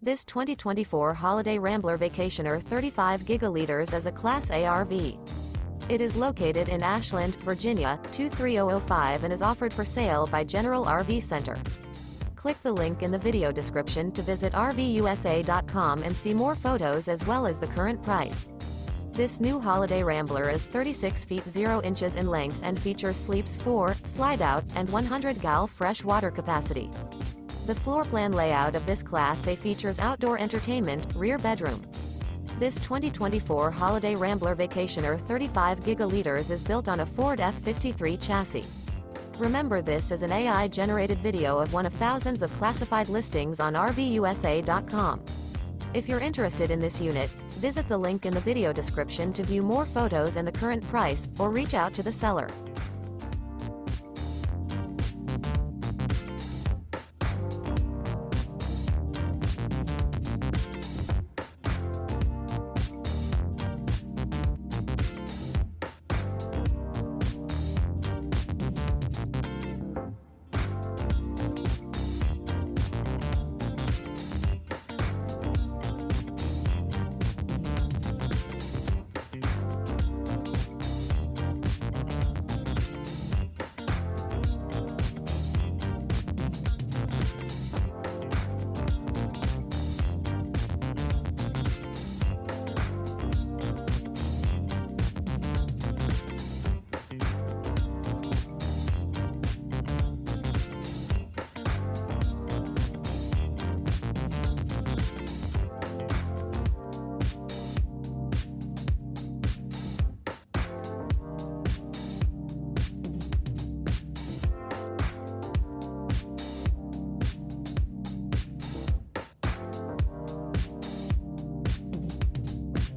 This 2024 Holiday Rambler Vacationer 35 gigaliters is a Class A RV. It is located in Ashland, Virginia, 23005 and is offered for sale by General RV Center. Click the link in the video description to visit RVUSA.com and see more photos as well as the current price. This new Holiday Rambler is 36 feet 0 inches in length and features sleeps 4, Slideout, and 100 gal fresh water capacity. The floor plan layout of this Class A features outdoor entertainment, rear bedroom. This 2024 Holiday Rambler Vacationer 35 gigaliters is built on a Ford F-53 chassis. Remember, this is an AI-generated video of one of thousands of classified listings on RVUSA.com. If you're interested in this unit, visit the link in the video description to view more photos and the current price, or reach out to the seller.